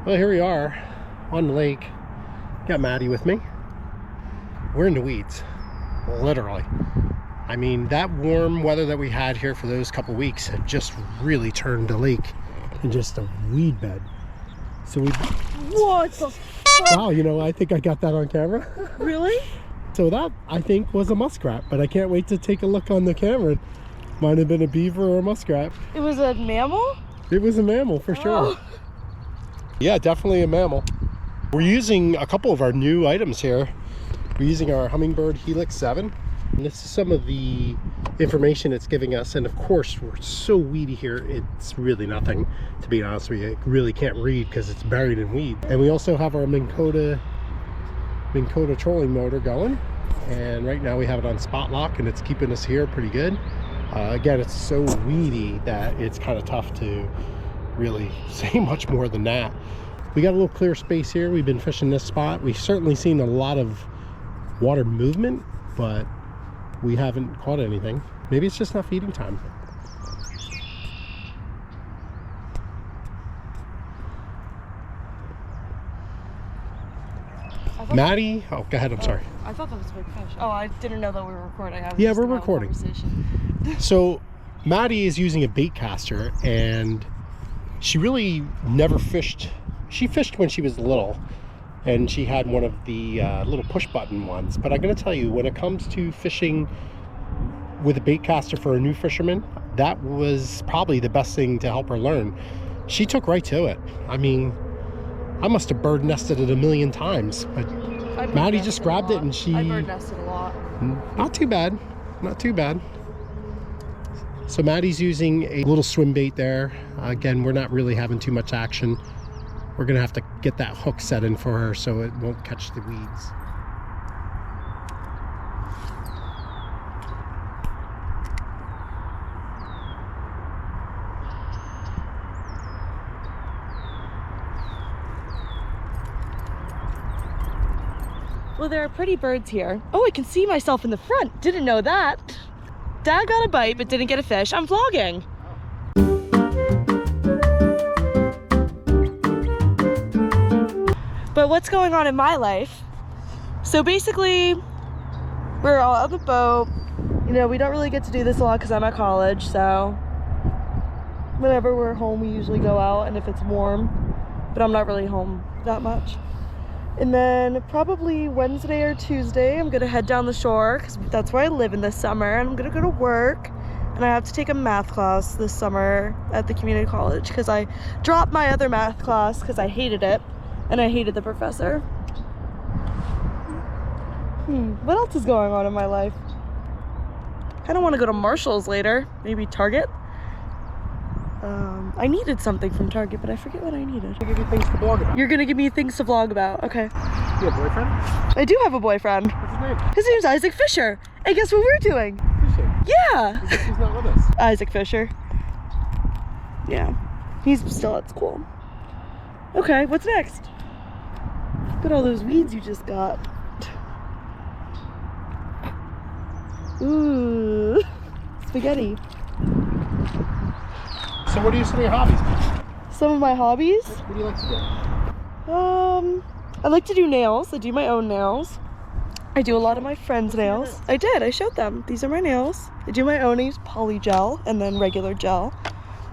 Well, here we are on the lake. Got Maddie with me. We're in the weeds, literally. I mean, that warm weather that we had here for those couple weeks had just really turned the lake into just a weed bed. So we... What the fuck? Wow, you know, I think I got that on camera. Really? So that, I think, was a muskrat, but I can't wait to take a look on the camera. Might have been a beaver or a muskrat. It was a mammal? It was a mammal, for sure. Yeah, definitely a mammal. We're using a couple of our new items here. We're using our Humminbird Helix 7. And this is some of the information it's giving us. And of course, we're so weedy here, it's really nothing, to be honest with you. You really can't read because it's buried in weed. And we also have our Minn Kota trolling motor going. And right now we have it on spot lock and it's keeping us here pretty good. Again, it's so weedy that it's kind of tough to really say much more than that. We got a little clear space here. We've been fishing this spot. We've certainly seen a lot of water movement, but we haven't caught anything. Maybe it's just not feeding time. Maddie, oh, go ahead, I'm sorry. I thought that was a big fish. Oh, I didn't know that we were recording. Yeah, we're recording. So Maddie is using a bait caster and she really never fished. She fished when she was little and she had one of the little push button ones. But I'm gonna tell you, when it comes to fishing with a bait caster for a new fisherman, that was probably the best thing to help her learn. She took right to it. I mean, I must have bird nested it a million times, but Maddie just grabbed it and she... I bird nested a lot. Not too bad, not too bad. So Maddie's using a little swim bait there. Again, we're not really having too much action. We're gonna have to get that hook set in for her so it won't catch the weeds. Well, there are pretty birds here. Oh, I can see myself in the front. Didn't know that. Dad got a bite, but didn't get a fish. I'm vlogging. But what's going on in my life? So basically, we're all on the boat. You know, we don't really get to do this a lot because I'm at college, so whenever we're home, we usually go out, and if it's warm, but I'm not really home that much. And then probably Wednesday or Tuesday, I'm gonna head down the shore because that's where I live in the summer, and I'm gonna go to work. And I have to take a math class this summer at the community college because I dropped my other math class because I hated it and I hated the professor. What else is going on in my life? Kind of want to go to Marshall's later, maybe Target. I needed something from Target, but I forget what I needed. I'll give you things to vlog about. You're gonna give me things to vlog about, okay. You have a boyfriend? I do have a boyfriend. What's his name? His name's Isaac Fisher. And guess what we're doing? Fishing. Yeah. He's not with us. Isaac Fisher. Yeah. He's still at school. Okay, what's next? Look at all those weeds you just got. Ooh. Spaghetti. So what are some of your hobbies? Some of my hobbies? What do you like to do? I like to do nails. I do my own nails. I do a lot of my friends' nails. I did, I showed them. These are my nails. I do my own. I use poly gel and then regular gel.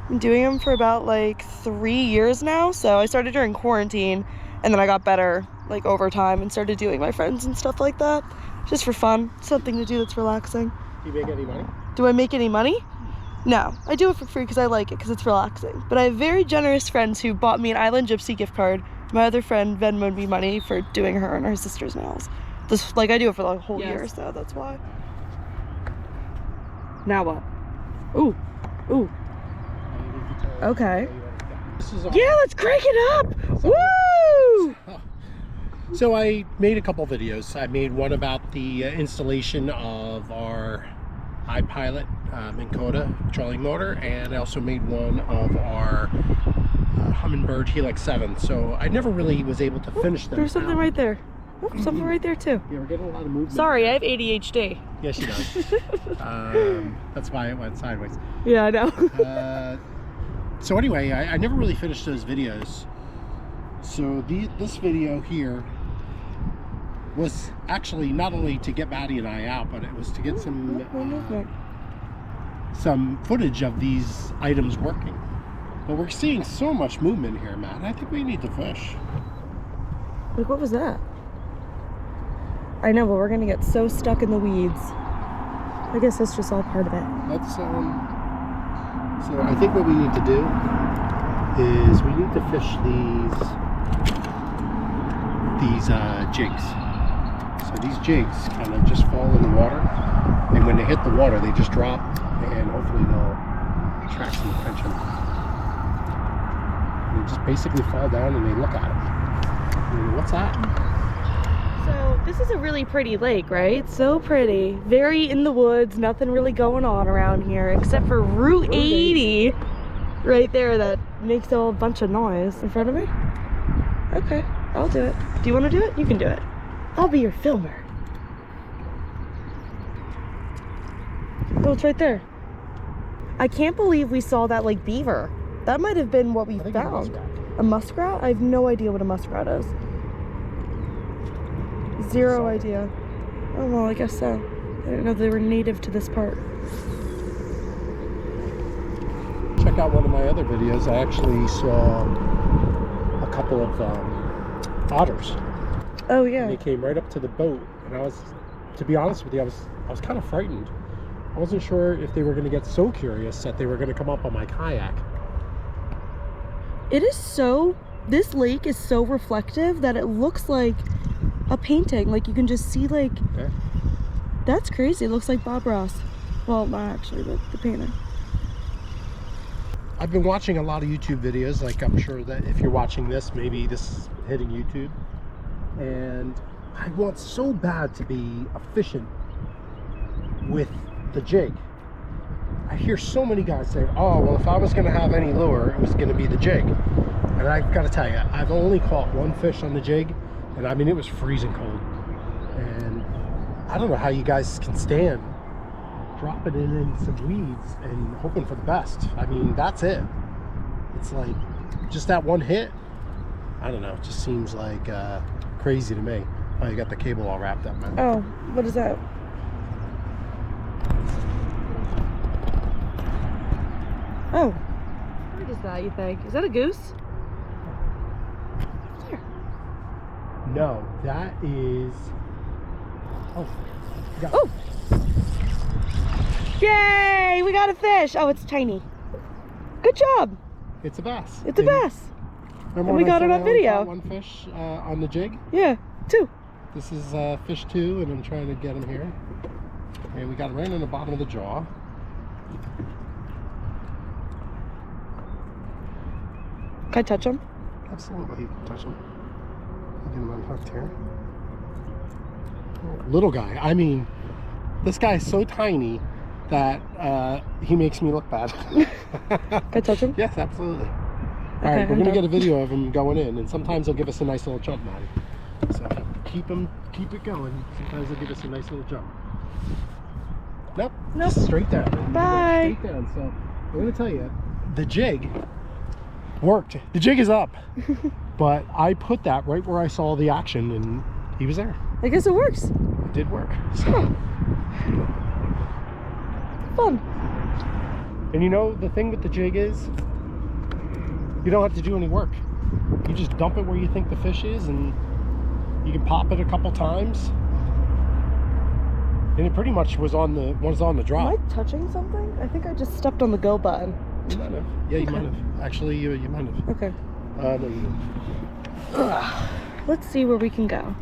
I'm doing them for about like 3 years now. So I started during quarantine and then I got better like over time and started doing my friends and stuff like that. Just for fun, something to do that's relaxing. Do you make any money? Do I make any money? No, I do it for free because I like it, because it's relaxing. But I have very generous friends who bought me an Island Gypsy gift card. My other friend Venmo'd me money for doing her and her sister's nails. This, like, I do it for the whole year, so that's why. Now what? Ooh, ooh. Okay. Yeah, let's crank it up! Woo! So I made a couple videos. I made one about the installation of our iPilot Minn Kota trolling motor, and I also made one of our Humminbird Helix 7. So I never really was able to finish them. There's something right there. Oh, something right there too. Yeah, we're getting a lot of movement. Sorry, I have ADHD. Yeah, she does. That's why it went sideways. Yeah, I know. So anyway, I never really finished those videos. So this video here was actually not only to get Maddie and I out, but it was to get some footage of these items working. But we're seeing so much movement here, Matt. I think we need to fish. Like, what was that? I know, but we're gonna get so stuck in the weeds. I guess that's just all part of it. Let's so I think what we need to do is we need to fish these jigs. So these jigs kind of just fall in the water, and when they hit the water, they just drop, and hopefully they'll attract some attention. They just basically fall down and they look at it. What's that? So this is a really pretty lake, right? So pretty. Very in the woods, nothing really going on around here except for Route 80 right there that makes a bunch of noise. In front of me? Okay, I'll do it. Do you want to do it? You can do it. I'll be your filmer. Oh, it's right there. I can't believe we saw that like beaver. That might have been what we found. A muskrat? I have no idea what a muskrat is. Zero idea. Oh, well, I guess so. I didn't know they were native to this part. Check out one of my other videos. I actually saw a couple of otters. Oh, yeah. And they came right up to the boat, and I was, to be honest with you, I was kind of frightened. I wasn't sure if they were going to get so curious that they were going to come up on my kayak. It is so, this lake is so reflective that it looks like a painting. Like you can just see like, okay. That's crazy. It looks like Bob Ross. Well, not actually, but the painting. I've been watching a lot of YouTube videos, like I'm sure that if you're watching this, maybe this is hitting YouTube. And I want so bad to be efficient with the jig. I hear so many guys say, oh, well, if I was going to have any lure, it was going to be the jig. And I've got to tell you, I've only caught one fish on the jig, and I mean, it was freezing cold. And I don't know how you guys can stand dropping it in some weeds and hoping for the best. I mean, that's it. It's like, just that one hit, I don't know, it just seems like crazy to me. Oh, you got the cable all wrapped up, man. Oh, what is that? Oh, what is that, you think? Is that a goose? There. No, that is... Oh. Oh! Yay! We got a fish! Oh, it's tiny. Good job! It's a bass. It's a bass. Remember and we got it on video. One fish on the jig? Yeah, 2. This is fish 2, and I'm trying to get him here. Okay, we got him right in the bottom of the jaw. Can I touch him? Absolutely, you can touch him. Get him unhooked here. Little guy. I mean, this guy is so tiny that he makes me look bad. Can I touch him? Yes, absolutely. Okay, all right, we're gonna get a video of him going in, and sometimes he'll give us a nice little jump, Maddie. So keep it going. Sometimes he'll give us a nice little jump. Nope. Nope. Just straight down. Bye. Straight down. So I'm gonna tell you, the jig worked. The jig is up, but I put that right where I saw the action, and he was there. I guess it works. It did work. So. Fun. And you know, the thing with the jig is, you don't have to do any work. You just dump it where you think the fish is, and you can pop it a couple times, and it pretty much was on the drop. Am I touching something? I think I just stepped on the go button. You might have. Yeah, you might have. Actually, you might have. Okay. No. Let's see where we can go.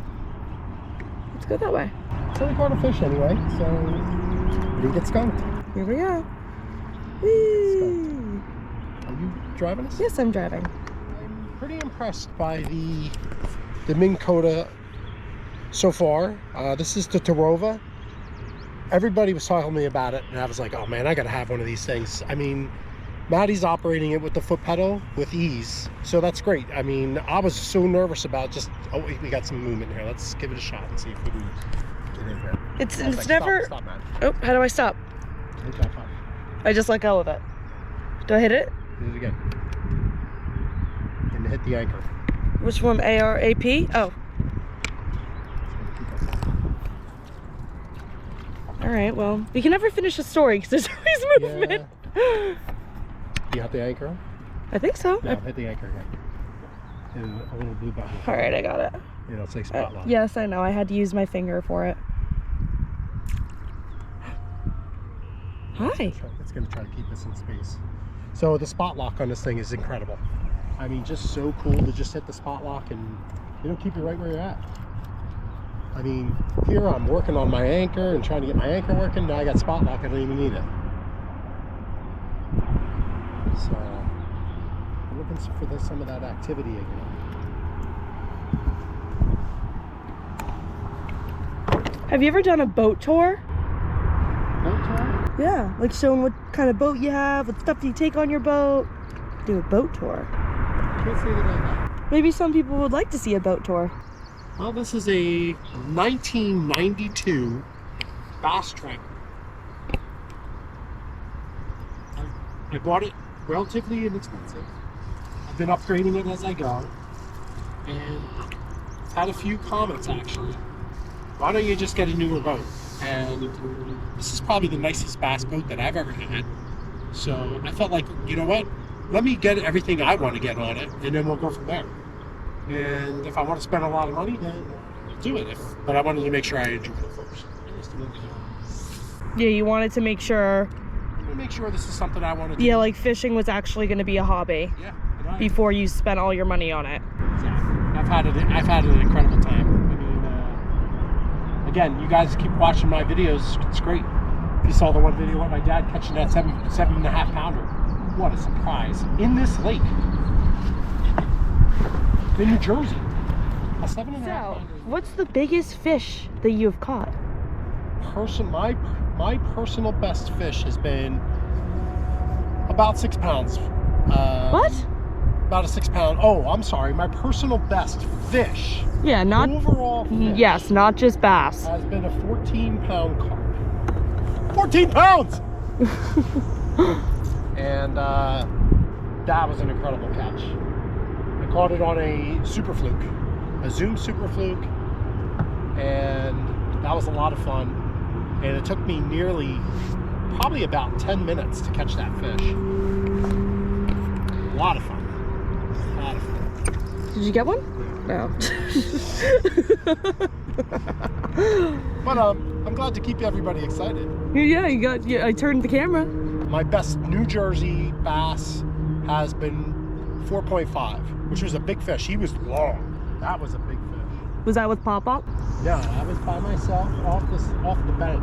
Let's go that way. So we caught a fish anyway, so we didn't get skunked. Here we go. Whee! Are you driving us? Yes, I'm driving. I'm pretty impressed by the Minn Kota so far. This is the Tarova. Everybody was talking to me about it, and I was like, oh man, I gotta have one of these things. I mean, Maddie's operating it with the foot pedal with ease, so that's great. I mean, I was so nervous about just, oh, we got some movement here. Let's give it a shot and see if we can get in here. It's like, never... Stop, Matt. Oh, how do I stop? Hit that button. I just let go of it. Do I hit it? Hit it again. And hit the anchor. Which one? ARAP? Oh. All right, well, we can never finish a story because there's always movement. Yeah. You have the anchor on? I think so. No, hit the anchor again. And a little blue button. All right, I got it. You know, it's like spot lock. Yes, I know. I had to use my finger for it. Hi. It's going to try to keep us in space. So the spot lock on this thing is incredible. I mean, just so cool to just hit the spot lock and it'll keep you right where you're at. I mean, here I'm working on my anchor and trying to get my anchor working. Now I got spot lock. I don't even need it. So I'm looking for some of that activity again. Have you ever done a boat tour? Boat tour? Yeah, like showing what kind of boat you have, what stuff you take on your boat. Do a boat tour. Can't say that I have. Maybe some people would like to see a boat tour. Well, this is a 1992 Bass Track. I bought it relatively inexpensive. I've been upgrading it as I go. And I've had a few comments actually. Why don't you just get a newer boat? And this is probably the nicest bass boat that I've ever had. So I felt like, you know what? Let me get everything I want to get on it, and then we'll go from there. And if I want to spend a lot of money, then I'll do it. But I wanted to make sure I enjoyed it first. Yeah, you wanted to make sure. I'm gonna make sure this is something I want to do. Yeah, like fishing was actually going to be a hobby. Yeah. Before you spent all your money on it. Exactly. I've had an incredible time. I mean, again, you guys keep watching my videos. It's great. If you saw the one video of my dad catching that 7.5 pounder, what a surprise! In this lake, in New Jersey, a 7.5 pounder. What's the biggest fish that you have caught? My personal best fish has been about 6 pounds. What? About a 6 pound. Oh, I'm sorry. My personal best fish. Yeah, not overall fish. Yes, not just bass. Has been a 14-pound carp. 14 pounds. And that was an incredible catch. I caught it on a super fluke, a Zoom super fluke, and that was a lot of fun. And it took me probably about 10 minutes to catch that fish. A lot of fun. Did you get one? No. But I'm glad to keep everybody excited. Yeah, you got. Yeah, I turned the camera. My best New Jersey bass has been 4.5, which was a big fish. He was long. That was a big fish. Was that with Pop-Up? Yeah, I was by myself off the bank.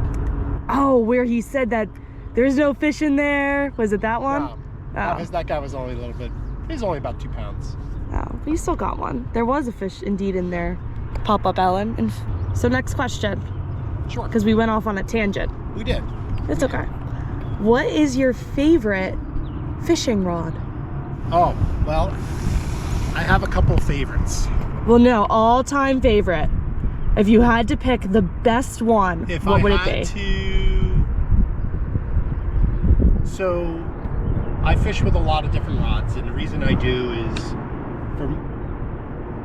Oh, where he said that there's no fish in there. Was it that one? No, that guy was only a little bit. He's only about 2 pounds. Oh, but you still got one. There was a fish indeed in there. Pop-Up Ellen. And so next question. Sure. Because we went off on a tangent. We did. It's okay. What is your favorite fishing rod? Oh, well, I have a couple favorites. Well, no, all-time favorite. If you had to pick the best one, what would it be? So, I fish with a lot of different rods, and the reason I do is,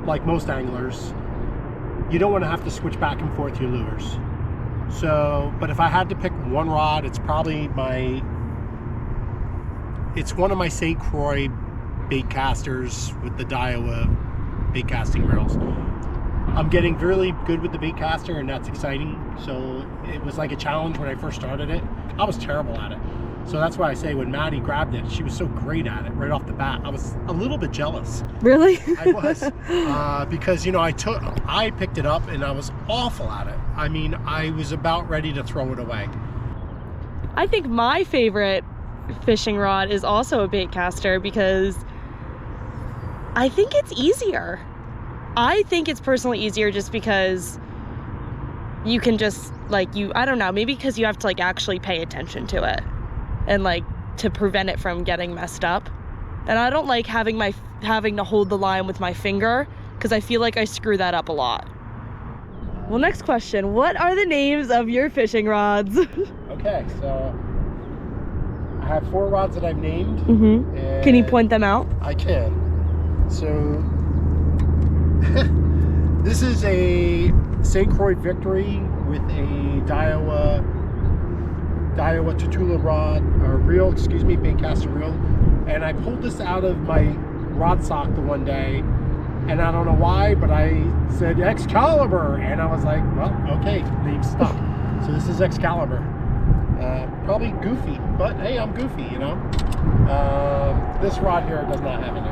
like most anglers, you don't want to have to switch back and forth your lures. So, but if I had to pick one rod, it's probably it's one of my St. Croix bait casters with the Daiwa bait casting reels. I'm getting really good with the bait caster, and that's exciting. So it was like a challenge when I first started it. I was terrible at it. So that's why I say when Maddie grabbed it, she was so great at it right off the bat. I was a little bit jealous. Really? I was, because you know I picked it up and I was awful at it. I mean, I was about ready to throw it away. I think my favorite fishing rod is also a bait caster because I think it's easier. I think it's personally easier just because you can just I don't know, maybe because you have to actually pay attention to it and to prevent it from getting messed up. And I don't like having to hold the line with my finger because I feel like I screw that up a lot. Well, next question. What are the names of your fishing rods? Okay, so I have 4 rods that I've named. Mm-hmm. Can you point them out? I can. So This is a St. Croix Victory with a Daiwa Tatula rod, or reel, excuse me, baitcaster reel. And I pulled this out of my rod sock the one day, and I don't know why, but I said Excalibur, and I was like, well, okay, name stuck. So this is Excalibur. Probably goofy, but hey, I'm goofy, you know. This rod here does not have it.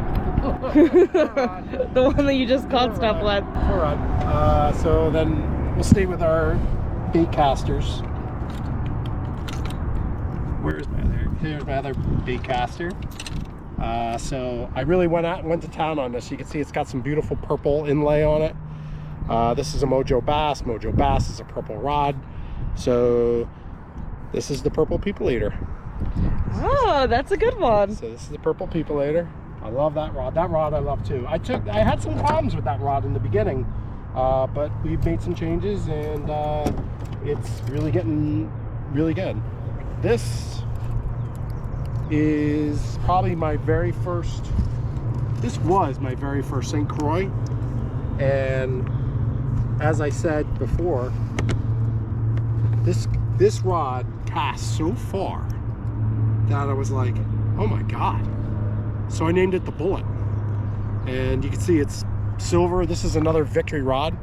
The one that you just caught stuff with. So then we'll stay with our bait casters. Here's my other bait caster. So I really went to town on this. You can see it's got some beautiful purple inlay on it. This is a Mojo Bass. Mojo Bass is a purple rod. So this is the purple people eater. Oh, that's a good one. So this is the purple people eater. I love that rod. That rod I love too. I had some problems with that rod in the beginning, but we've made some changes, and it's really getting really good. This is probably my very first. This was my very first St. Croix, and as I said before, this rod casts so far that I was like, oh my god. So I named it the Bullet, and you can see it's silver. This is another Victory rod.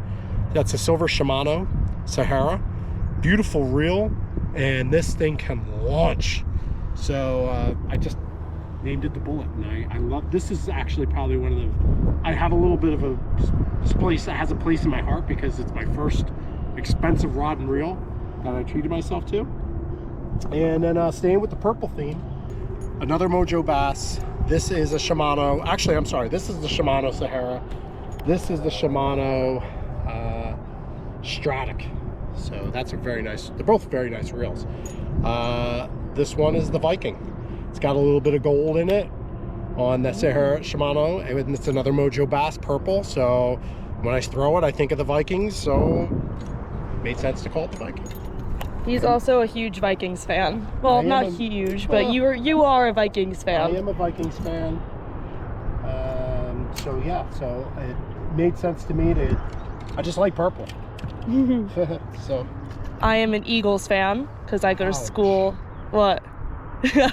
That's a silver Shimano Sahara. Beautiful reel, and this thing can launch. So I just named it the Bullet, and I love. This is actually probably one of the. I have a little bit of a place that has a place in my heart because it's my first expensive rod and reel that I treated myself to. And then staying with the purple theme, another Mojo Bass. This is a Shimano. Actually, I'm sorry. This is the Shimano Sahara. This is the Shimano Stratic. So that's a very nice. They're both very nice reels. This one is the Viking. It's got a little bit of gold in it on the Sahara Shimano, and it's another Mojo Bass purple. So when I throw it, I think of the Vikings. So it made sense to call it the Viking. He's also a huge Vikings fan. Well, not huge, but you are a Vikings fan. I am a Vikings fan. So yeah, so it made sense to me to. I just like purple. So. I am an Eagles fan because I go to school. What?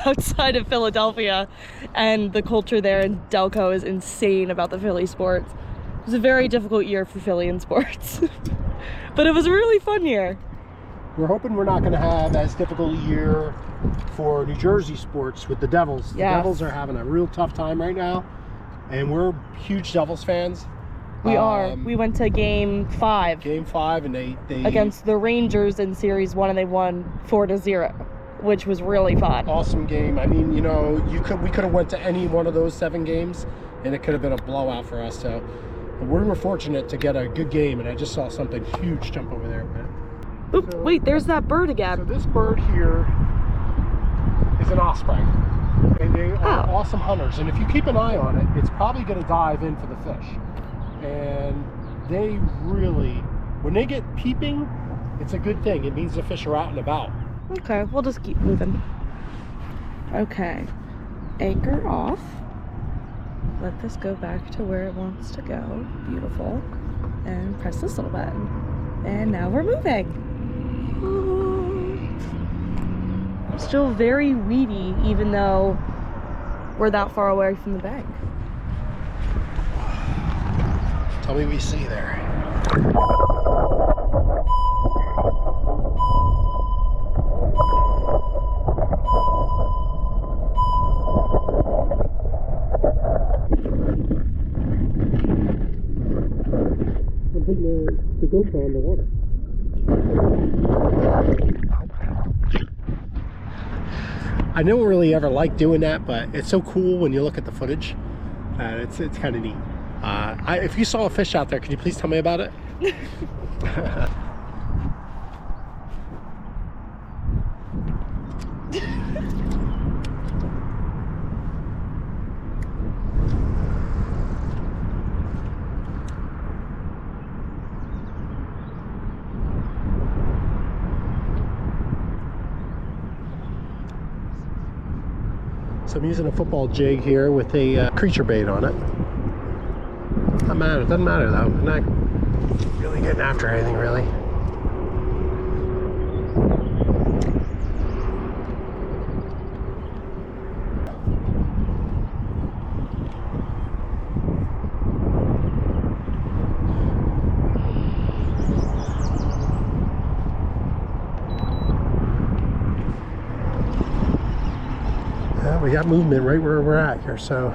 Outside of Philadelphia, and the culture there in Delco is insane about the Philly sports. It was a very difficult year for Philly in sports, but it was a really fun year. We're hoping we're not going to have as difficult a year for New Jersey sports with the Devils. Yes. The Devils are having a real tough time right now, and we're huge Devils fans. We are. We went to Game 5. Game 5, and they against the Rangers in Series 1, and they won 4-0, which was really fun. Awesome game. I mean, you know, we could have went to any one of those 7 games, and it could have been a blowout for us. So we were fortunate to get a good game, and I just saw something huge jump over there. Oop, so, wait, there's that bird again. So this bird here is an osprey, and they are awesome hunters. And if you keep an eye on it, it's probably going to dive in for the fish. And they really, when they get peeping, it's a good thing. It means the fish are out and about. Okay, we'll just keep moving. Okay, anchor off. Let this go back to where it wants to go. Beautiful. And press this little button. And now we're moving. Still very weedy, even though we're that far away from the bank. Tell me what you see there. I'm putting the GoPro in the water. I don't really ever like doing that, but it's so cool when you look at the footage. It's kind of neat. If you saw a fish out there, could you please tell me about it? So I'm using a football jig here with a creature bait on it. Doesn't matter though. really getting after anything, really. We got movement right where we're at here, so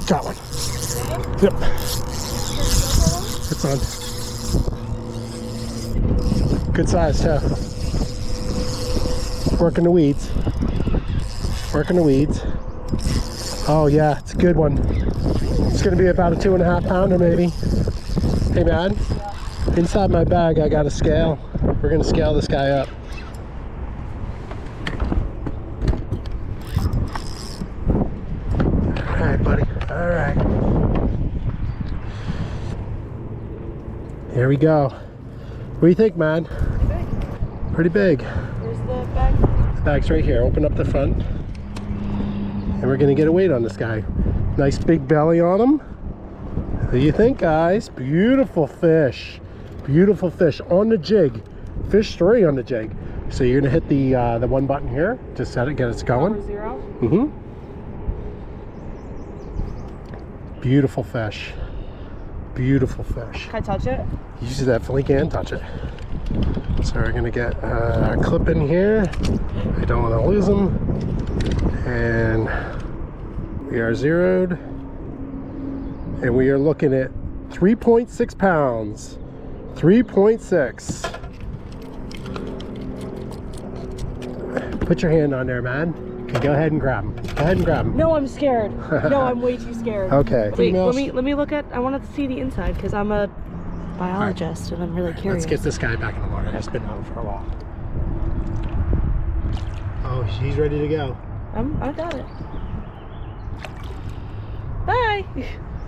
got one. Yep. It's on. Good size too. Working the weeds. Working the weeds. Oh yeah, it's a good one. It's gonna be about a 2.5 pounder maybe. Hey man, inside my bag I got a scale. We're gonna scale this guy up. All right, buddy. All right. Here we go. What do you think, man? Pretty big. Where's the bag? The bag's right here. Open up the front. And we're gonna get a weight on this guy. Nice big belly on him. What do you think, guys? Beautiful fish. Beautiful fish on the jig. Fish 3 on the jig. So you're gonna hit the one button here to set it, get it going. Number 0. Mm-hmm. Beautiful fish. Beautiful fish. Can I touch it? You definitely can touch it. So we're gonna get a clip in here. I don't want to lose them. And we are zeroed. And we are looking at 3.6 pounds. 3.6. Put your hand on there, man. Okay, go ahead and grab him. Go ahead and grab him. No, I'm scared. No, I'm way too scared. Okay. Wait, let me look at. I wanted to see the inside because I'm a biologist and I'm really curious. Let's get this guy back in the water. He's been out for a while. Oh, he's ready to go. I got it. Bye.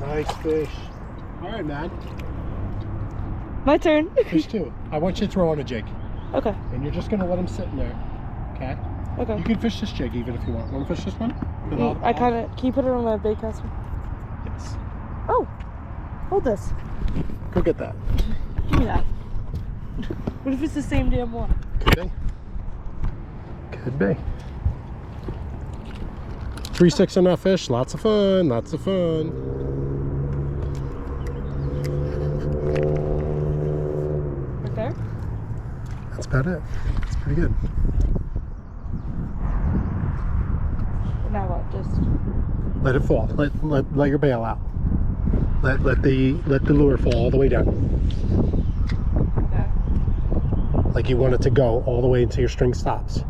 Nice fish. All right, man. My turn. Fish 2. I want you to throw on a jig. Okay. And you're just gonna let him sit in there. Okay. Okay. You can fish this jig even if you want. Want to fish this one? I kind of. Can you put it on my bait caster? Yes. Oh, hold this. Go get that. Give me that. What if it's the same damn one? Could be. Could be. 3.6 on that fish. Lots of fun. Lots of fun. Right there? That's about it. It's pretty good. Now what? Just Let it fall. Let your bail out. Let the lure fall all the way down. okay. Like you want it to go all the way until your string stops. Yeah.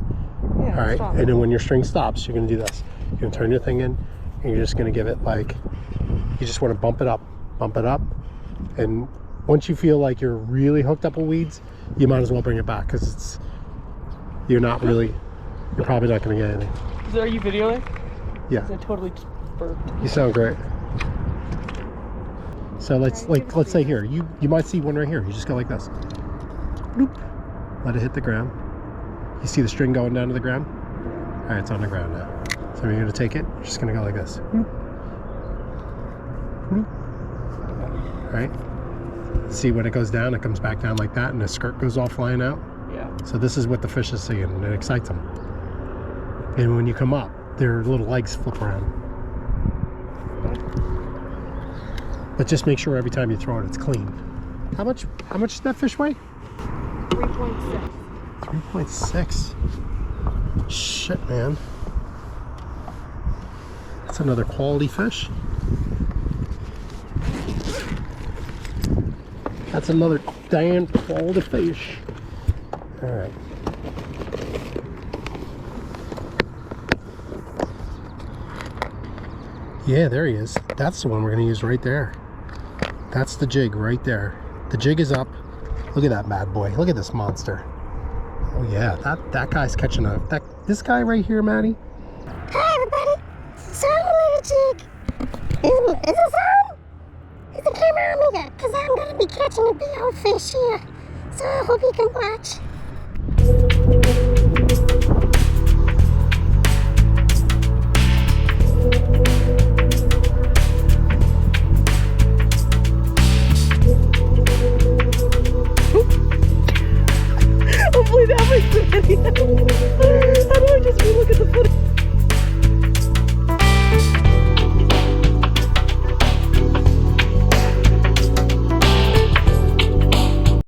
All right. Stop. And then when your string stops, you're gonna do this. You're gonna turn your thing in, and you're just gonna give it like, you just want to bump it up, and once you feel like you're really hooked up with weeds, you might as well bring it back because you're probably not gonna get anything. Are you videoing? Yeah. I totally just burped. You sound great. So let's say here, you might see one right here. You just go like this. Bloop. Let it hit the ground. You see the string going down to the ground? All right, it's on the ground now. So you're gonna take it. You're just gonna go like this. Bloop. Bloop. All right. See when it goes down, it comes back down like that, and the skirt goes all flying out. Yeah. So this is what the fish is seeing, and it excites them. And when you come up, their little legs flip around. But just make sure every time you throw it, it's clean. How much does that fish weigh? 3.6. 3.6. Shit, man. That's another quality fish. That's another damn quality fish. All right. Yeah, there he is. That's the one we're going to use right there. That's the jig right there. The jig is up. Look at that bad boy. Look at this monster. Oh yeah, that guy's catching this guy right here, Maddie. Hi everybody. So I'm allergic. Is this on? Is the camera on me? Because I'm going to be catching a big old fish here. So I hope you can watch.